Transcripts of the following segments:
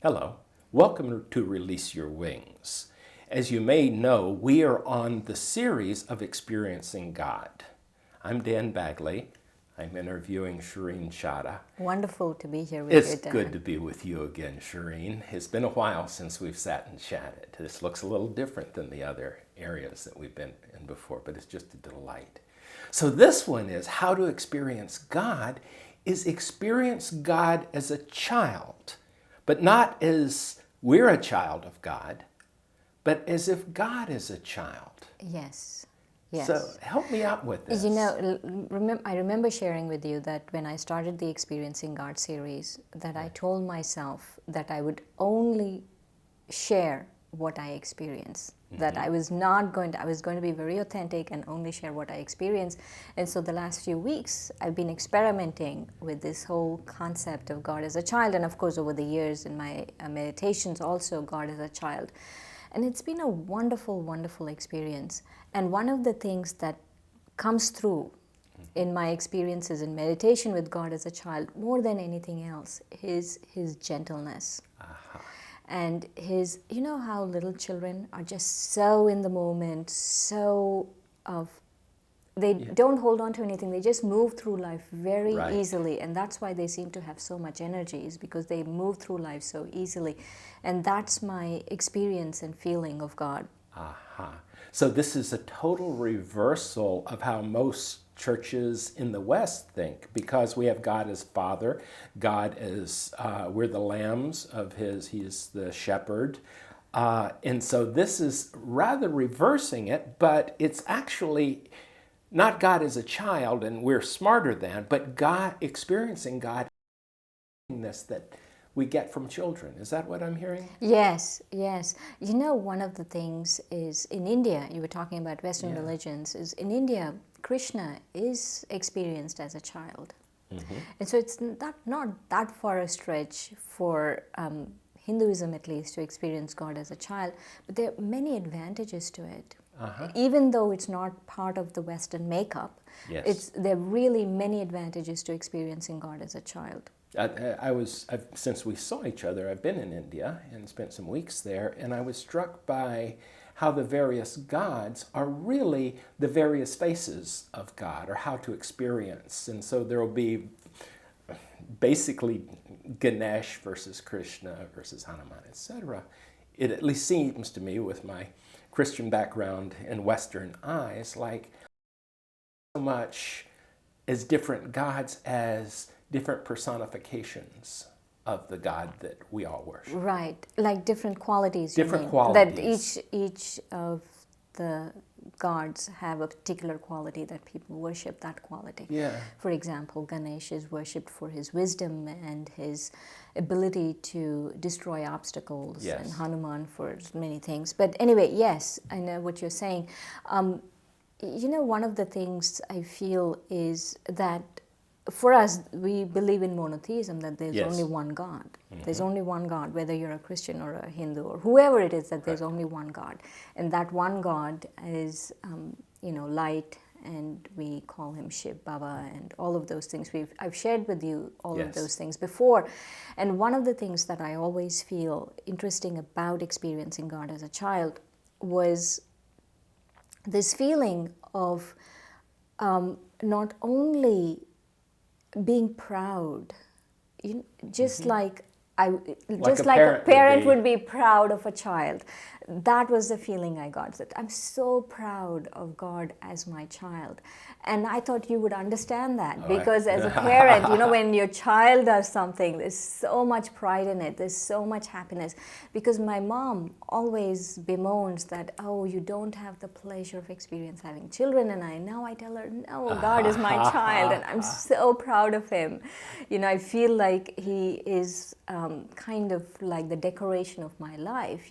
Hello, welcome to Release Your Wings. As you may know, we are on the series of Experiencing God. I'm Dan Bagley. I'm interviewing Shireen Chada. Wonderful to be here with you, Dan. It's good to be with you again, Shireen. It's been a while since we've sat and chatted. This looks a little different than the other areas that we've been in before, but it's just a delight. So this one is how to experience God is experience God as a child, but not as we're a child of God, but as if God is a child. Yes. Yes. So help me out with this. You know, I remember sharing with you that when I started the Experiencing God series, that I told myself that I would only share what I experience. That I was going to be very authentic and only share what I experience. And so the last few weeks, I've been experimenting with this whole concept of God as a child. And of course, over the years in my meditations also, God as a child. And it's been a wonderful, wonderful experience. And one of the things that comes through in my experiences in meditation with God as a child, more than anything else, is His gentleness. And His, you know how little children are just so in the moment, they don't hold on to anything, they just move through life very easily, and that's why they seem to have so much energy, is because they move through life so easily. And that's my experience and feeling of God. So this is a total reversal of how most churches in the West think, because we have God as Father, God as, we're the lambs of His, He's the shepherd. And so this is rather reversing it, but it's actually not God as a child and we're smarter than, but God, experiencing God that we get from children. Is that what I'm hearing? Yes, yes. You know, one of the things is in India, you were talking about Western religions, is in India, Krishna is experienced as a child. And so it's not that far a stretch for Hinduism, at least, to experience God as a child, but there are many advantages to it. Even though it's not part of the Western makeup, there are really many advantages to experiencing God as a child. Since we saw each other, I've been in India and spent some weeks there, and I was struck by how the various gods are really the various faces of God, or how to experience. And so there will be basically Ganesh versus Krishna versus Hanuman, etc. It at least seems to me, with my Christian background and Western eyes, like so much as different gods as different personifications of the God that we all worship. Right, like different qualities. Different qualities. That each of the gods have a particular quality that people worship that quality. Yeah. For example, Ganesh is worshipped for his wisdom and his ability to destroy obstacles, and Hanuman for many things. But anyway, yes, I know what you're saying. You know, one of the things I feel is that for us, we believe in monotheism, that there's only one God. There's only one God, whether you're a Christian or a Hindu or whoever it is, that there's only one God. And that one God is, light, and we call Him Shiv, Baba, and all of those things. I've shared with you all of those things before. And one of the things that I always feel interesting about experiencing God as a child was this feeling of not only being proud, just like a parent would be proud of a child. That was the feeling I got, that I'm so proud of God as my child. And I thought you would understand that, because as a parent, when your child does something, there's so much pride in it, there's so much happiness. Because my mom always bemoans that, oh, you don't have the pleasure of experience having children. And I tell her, no, God is my child, and I'm so proud of Him. I feel like He is kind of like the decoration of my life,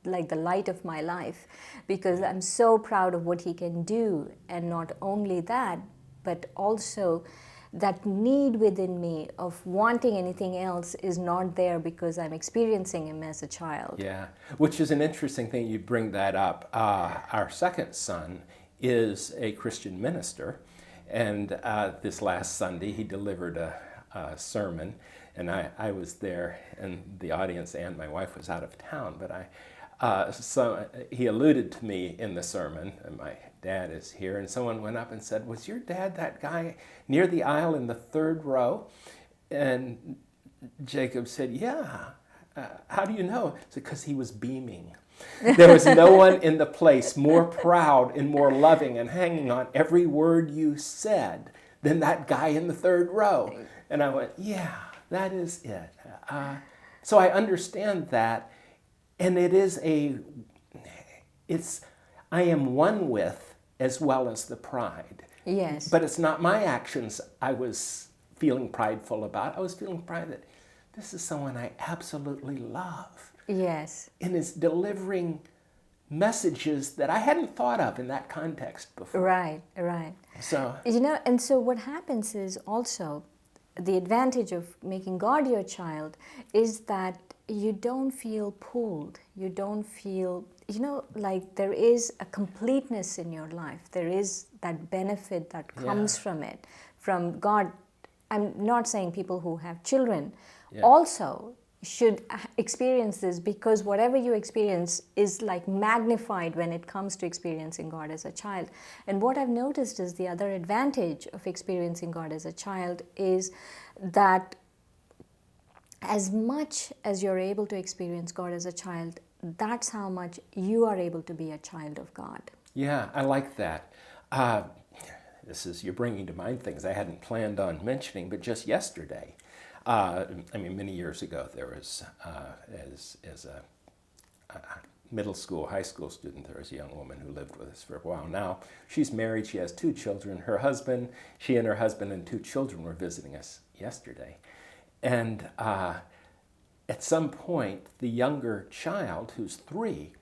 like the light of my life, because I'm so proud of what He can do. And not only that, but also that need within me of wanting anything else is not there, because I'm experiencing Him as a child. Yeah, which is an interesting thing you bring that up. Our second son is a Christian minister, and this last Sunday he delivered a sermon, and I was there in the audience, and my wife was out of town, but so he alluded to me in the sermon, and my dad is here, and someone went up and said, "Was your dad that guy near the aisle in the third row?" And Jacob said, "Yeah." "How do you know?" I said, "Because he was beaming." There was no one in the place more proud and more loving and hanging on every word you said than that guy in the third row. And I went, yeah, that is it. So I understand that, and I am one with as well as the pride. Yes. But it's not my actions I was feeling prideful about. I was feeling pride that this is someone I absolutely love. Yes. And is delivering messages that I hadn't thought of in that context before. Right. So, and so what happens is also the advantage of making God your child is that you don't feel pulled. You don't feel, like there is a completeness in your life. There is that benefit that comes from it, from God. I'm not saying people who have children also should experience this, because whatever you experience is like magnified when it comes to experiencing God as a child. And what I've noticed is the other advantage of experiencing God as a child is that as much as you're able to experience God as a child, that's how much you are able to be a child of God. Yeah, I like that. You're bringing to mind things I hadn't planned on mentioning, but just yesterday, many years ago, there was, as a middle school, high school student, there was a young woman who lived with us for a while. Now, she's married, she has 2 children. She and her husband and 2 children were visiting us yesterday. And at some point, the younger child, who's 3,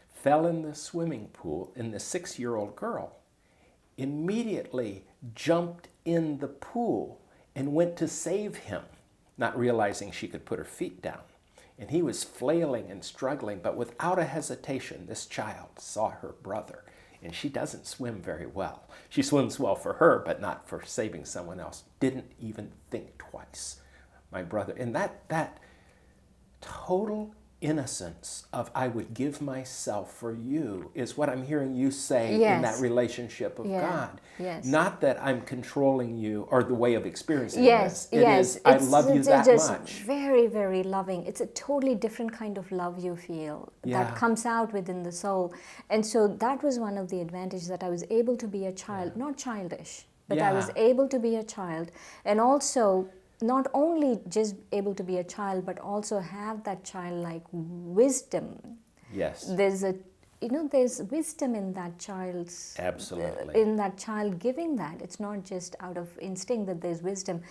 fell in the swimming pool, and the 6-year-old girl immediately jumped in the pool and went to save him, not realizing she could put her feet down. And he was flailing and struggling, but without a hesitation, this child saw her brother. And she doesn't swim very well. She swims well for her, but not for saving someone else. Didn't even think twice. My brother, and that total innocence of "I would give myself for you" is what I'm hearing you say in that relationship of God. Yes. Not that I'm controlling you or the way of experiencing this. It is, I love you that just much. Very, very loving. It's a totally different kind of love you feel that comes out within the soul. And so that was one of the advantages, that I was able to be a child, not childish, but I was able to be a child, and also not only just able to be a child, but also have that childlike wisdom. Yes. There's wisdom in that child's... Absolutely. In that child giving that. It's not just out of instinct that there's wisdom.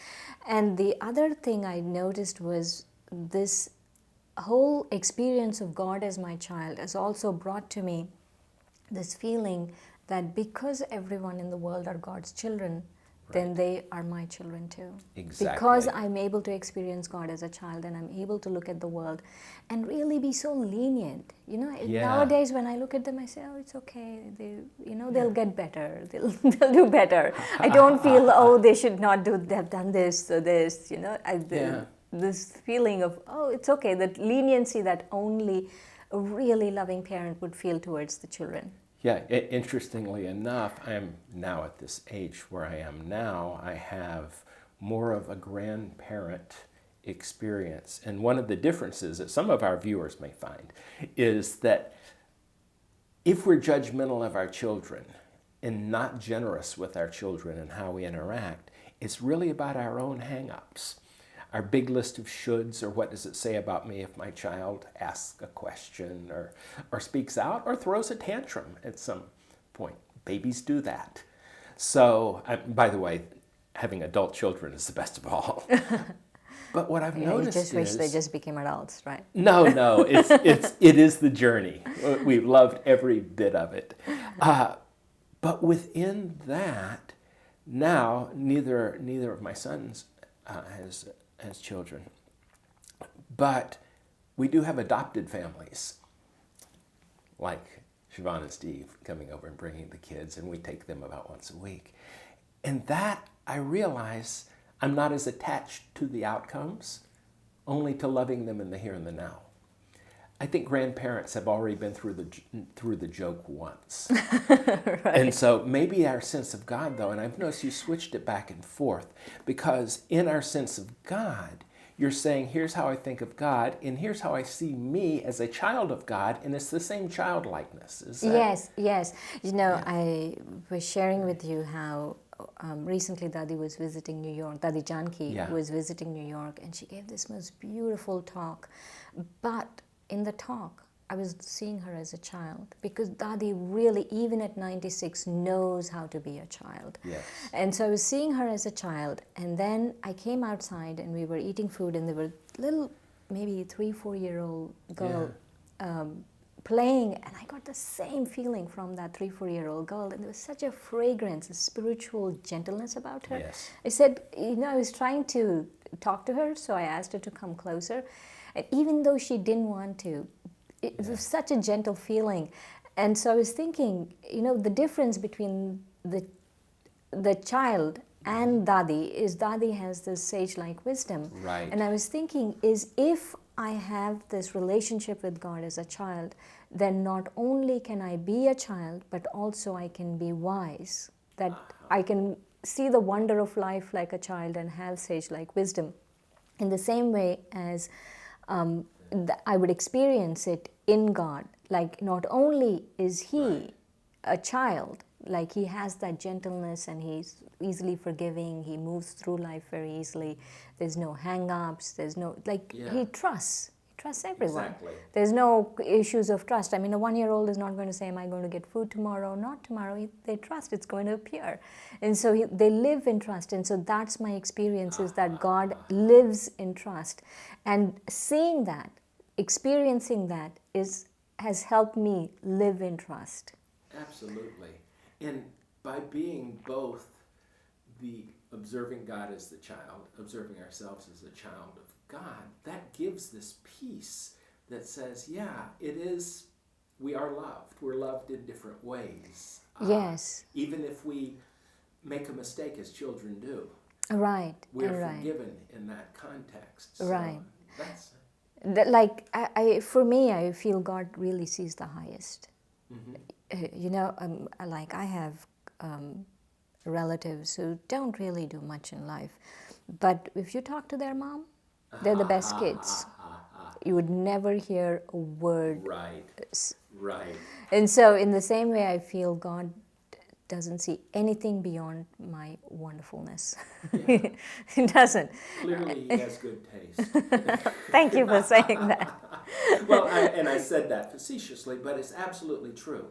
And the other thing I noticed was this whole experience of God as my child has also brought to me this feeling that because everyone in the world are God's children, then they are my children too. Exactly. Because I'm able to experience God as a child, and I'm able to look at the world and really be so lenient. Nowadays when I look at them, I say, oh, it's okay. They'll get better. They'll do better. I don't feel, oh, they should not have done this or this. This feeling of, oh, it's okay. That leniency that only a really loving parent would feel towards the children. Yeah, interestingly enough, I am now at this age where I am now, I have more of a grandparent experience. And one of the differences that some of our viewers may find is that if we're judgmental of our children and not generous with our children and how we interact, it's really about our own hang-ups. Our big list of shoulds, or what does it say about me if my child asks a question or speaks out or throws a tantrum at some point. Babies do that. So, by the way, having adult children is the best of all. But what I've noticed you just wish they just became adults, right? No, it is the journey. We've loved every bit of it. But within that, now neither of my sons has children, but we do have adopted families, like Siobhan and Steve coming over and bringing the kids, and we take them about once a week. And that, I realize, I'm not as attached to the outcomes, only to loving them in the here and the now. I think grandparents have already been through the joke once. Right. And so maybe our sense of God, though, and I've noticed you switched it back and forth, because in our sense of God, you're saying, here's how I think of God, and here's how I see me as a child of God, and it's the same childlikeness. Is that? Yes, yes. You know, yeah. I was sharing with you how recently Dadi was visiting New York. Dadi Janki was visiting New York, and she gave this most beautiful talk. But in the talk, I was seeing her as a child, because Dadi really, even at 96, knows how to be a child. Yes. And so I was seeing her as a child, and then I came outside and we were eating food, and there were little, maybe 3-4-year-old girl playing, and I got the same feeling from that 3-4-year-old girl, and there was such a fragrance, a spiritual gentleness about her. Yes. I said, you know, I was trying to talk to her, so I asked her to come closer, and even though she didn't want to, it was such a gentle feeling. And so I was thinking, you know, the difference between the child and Dadi is Dadi has this sage-like wisdom. Right. And I was thinking, is if I have this relationship with God as a child, then not only can I be a child, but also I can be wise. That I can see the wonder of life like a child and have sage-like wisdom. In the same way as I would experience it in God. Like, not only is He a child, like He has that gentleness and He's easily forgiving, He moves through life very easily, there's no hang-ups, there's no, like, He trusts everyone. Exactly. There's no issues of trust. I mean, a 1-year-old is not going to say, am I going to get food tomorrow? Not tomorrow. They trust it's going to appear. And so they live in trust. And so that's my experience, is that God lives in trust. And seeing that, experiencing that has helped me live in trust. Absolutely. And by being both the observing God as the child, observing ourselves as a child of God, that gives this peace that says, yeah, it is, we are loved. We're loved in different ways. Yes. Even if we make a mistake, as children do. Right. We're forgiven in that context. So right. That's... Like, for me, I feel God really sees the highest. Mm-hmm. You know, like I have relatives who don't really do much in life. But if you talk to their mom, they're the best kids. You would never hear a word. Right. Right. And so in the same way, I feel God doesn't see anything beyond my wonderfulness. Yeah. He doesn't. Clearly, He has good taste. Thank you for saying that. Well, I said that facetiously, but it's absolutely true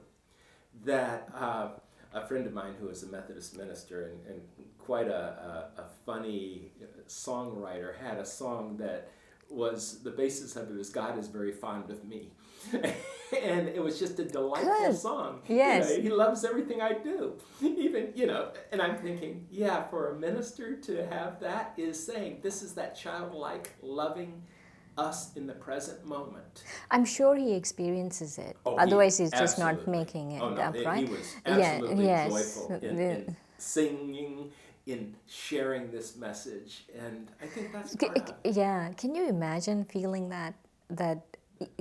that a friend of mine who is a Methodist minister and quite a funny songwriter had a song that was, the basis of it was, God is very fond of me. And it was just a delightful song. Yes. You know, He loves everything I do. Even, you know, and I'm thinking, yeah, for a minister to have that is saying, this is that childlike loving us in the present moment. I'm sure he experiences it. Oh, otherwise, he's just not making it up, right? He was absolutely joyful in singing, in sharing this message, and I think that's part of it. Yeah, can you imagine feeling that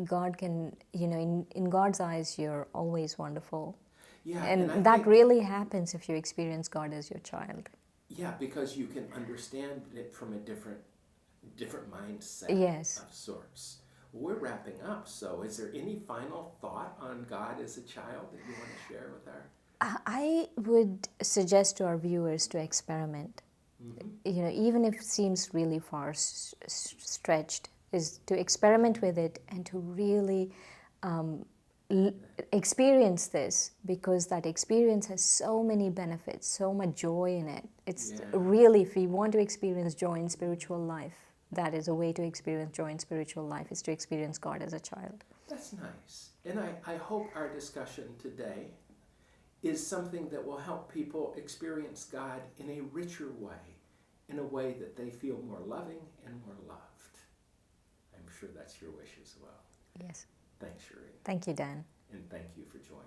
God can, you know, in God's eyes, you're always wonderful. Yeah, and that really happens if you experience God as your child. Yeah, because you can understand it from a different mindset of sorts. Well, we're wrapping up, so is there any final thought on God as a child that you want to share with our... I would suggest to our viewers to experiment. Mm-hmm. You know, even if it seems really far stretched, is to experiment with it and to really experience this, because that experience has so many benefits, so much joy in it. It's really, if we want to experience joy in spiritual life, that is a way to experience joy in spiritual life, is to experience God as a child. That's nice. And I hope our discussion today is something that will help people experience God in a richer way, in a way that they feel more loving and more loved. I'm sure that's your wish as well. Yes. Thanks, Shireen. Thank you, Dan. And thank you for joining.